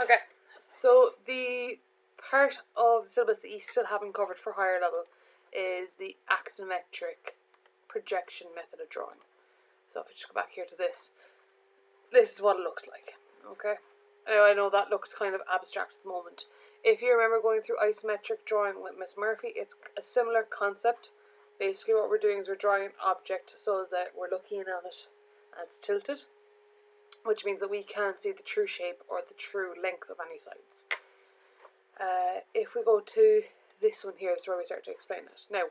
Okay, so the part of the syllabus that you still haven't covered for higher level is the axonometric projection method of drawing. So if we just go back here to this is what it looks like. Okay, now I know that looks kind of abstract at the moment. If you remember going through isometric drawing with Miss Murphy, it's a similar concept. Basically what we're doing is we're drawing an object so that we're looking at it and it's tilted, which means that we can't see the true shape or the true length of any sides. If we go to this one here, that's where we start to explain it. Now,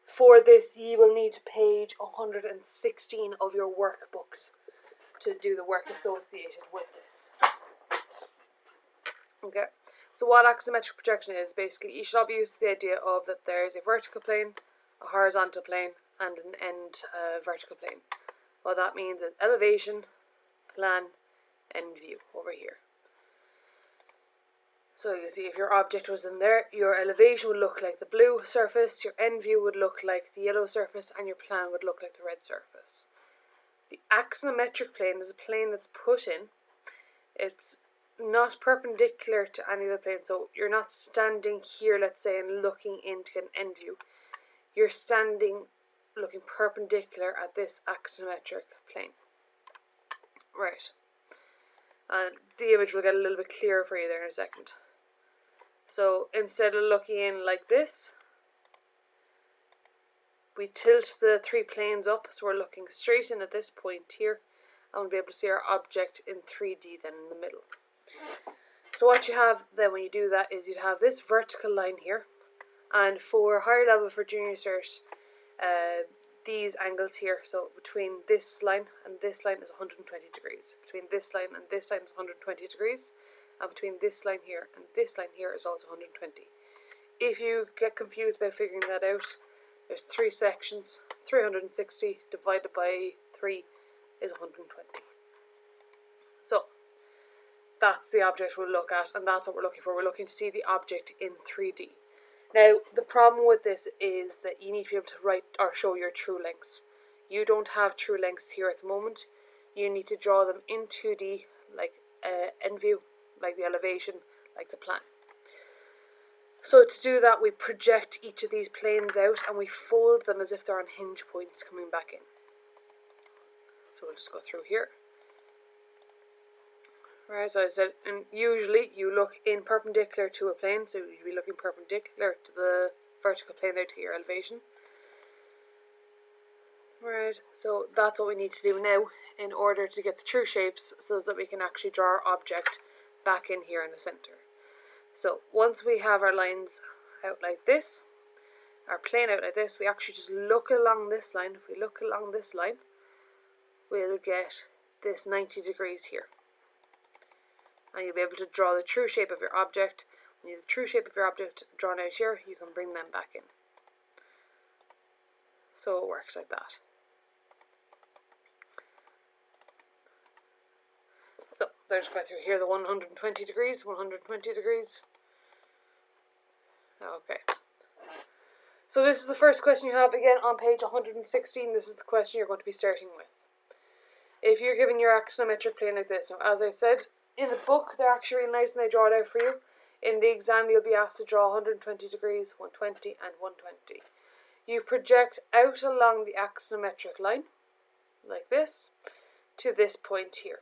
for this, you will need page 116 of your workbooks to do the work associated with this. Okay, so what axonometric projection is, basically, you should be used to the idea of that there's a vertical plane, a horizontal plane, and an end vertical plane. What that means is elevation, plan, end view over here. So you see if your object was in there, your elevation would look like the blue surface, your end view would look like the yellow surface, and your plan would look like the red surface. The axonometric plane is a plane that's put in. It's not perpendicular to any of the planes, so you're not standing here, let's say, and looking into an end view. You're standing looking perpendicular at this axonometric plane. Right. The image will get a little bit clearer for you there in a second. So instead of looking in like this, we tilt the three planes up, so we're looking straight in at this point here, and we'll be able to see our object in 3D then in the middle. So what you have then when you do that is you'd have this vertical line here, and for higher level, for junior cert, these angles here, so between this line and this line is 120 degrees. Between this line and this line is 120 degrees. And between this line here and this line here is also 120. If you get confused by figuring that out, there's three sections. 360 divided by 3 is 120. So that's the object we'll look at, and that's what we're looking for. We're looking to see the object in 3D. Now, the problem with this is that you need to be able to write or show your true lengths. You don't have true lengths here at the moment. You need to draw them in 2D, like end view, like the elevation, like the plan. So to do that, we project each of these planes out and we fold them as if they're on hinge points coming back in. So we'll just go through here. Right, so I said, and usually you look in perpendicular to a plane, so you'd be looking perpendicular to the vertical plane there to get your elevation. Right, so that's what we need to do now in order to get the true shapes so that we can actually draw our object back in here in the center. So once we have our lines out like this, our plane out like this, we actually just look along this line. If we look along this line, we'll get this 90 degrees here. And you'll be able to draw the true shape of your object. When you have the true shape of your object drawn out here, you can bring them back in. So it works like that. So there's going through here the 120 degrees, 120 degrees. Okay. So this is the first question you have again on page 116. This is the question you're going to be starting with. If you're given your axonometric plane like this, now as I said, in the book, they're actually really nice and they draw it out for you. In the exam, you'll be asked to draw 120 degrees, 120 and 120. You project out along the axonometric line, like this, to this point here.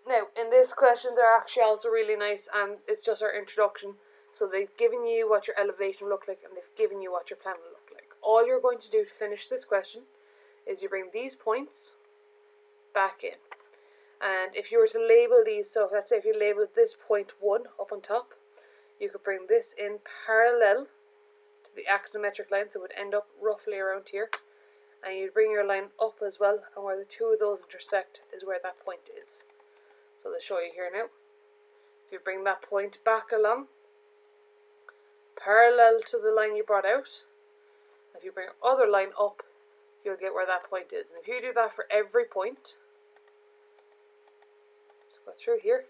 Now, in this question, they're actually also really nice and it's just our introduction. So they've given you what your elevation will look like and they've given you what your plan will look like. All you're going to do to finish this question is you bring these points back in. And if you were to label these, so let's say if you labeled this point 1 up on top, you could bring this in parallel to the axonometric line, so it would end up roughly around here. And you'd bring your line up as well, and where the two of those intersect is where that point is. So they'll show you here now. If you bring that point back along, parallel to the line you brought out, if you bring your other line up, you'll get where that point is. And if you do that for every point, go through here,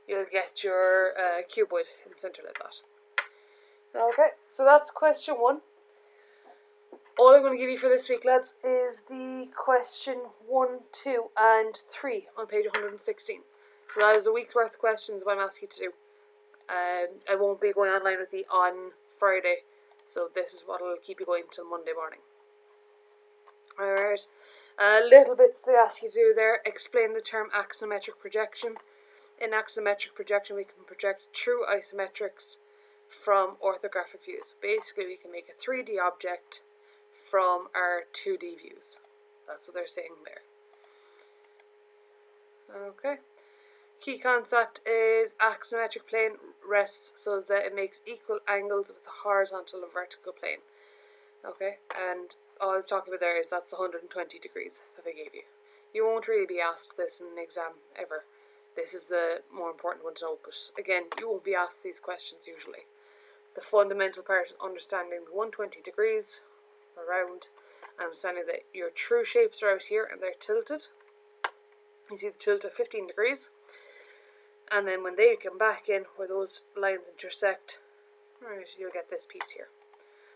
you'll get your cuboid in the center like that. Okay, so that's question 1. All I'm going to give you for this week, lads, is the question 1, 2 and 3 on page 116. So that is a week's worth of questions what I'm asking you to do. I won't be going online with you on Friday, so this is what will keep you going till Monday morning. Alright, little bits they ask you to do there. Explain the term axonometric projection. In axonometric projection, we can project true isometrics from orthographic views. Basically, we can make a 3D object from our 2D views. That's what they're saying there. Okay. Key concept is axonometric plane rests so that it makes equal angles with the horizontal and vertical plane. Okay, and all I was talking about there is that's 120 degrees that they gave you. You won't really be asked this in an exam ever. This is the more important one to know, but again, you won't be asked these questions usually. The fundamental part is understanding the 120 degrees around, and understanding that your true shapes are out here and they're tilted. You see the tilt at 15 degrees, and then when they come back in where those lines intersect, right, you'll get this piece here.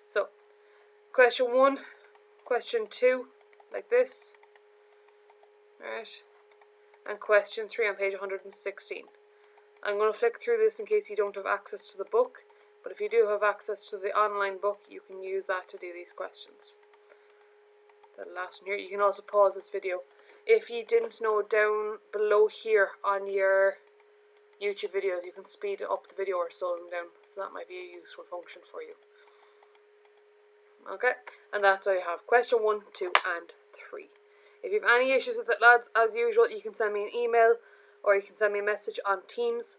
So, question 1, question 2, like this, right, and question 3 on page 116. I'm going to flick through this in case you don't have access to the book, but if you do have access to the online book, you can use that to do these questions. The last one here, you can also pause this video. If you didn't know, down below here on your YouTube videos, you can speed up the video or slow them down, so that might be a useful function for you. Okay, and that's all you have. Question 1, 2 and 3. If you have any issues with it, lads, as usual, you can send me an email or you can send me a message on Teams.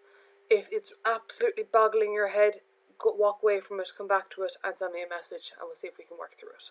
If it's absolutely boggling your head, walk away from it, come back to it and send me a message and we'll see if we can work through it.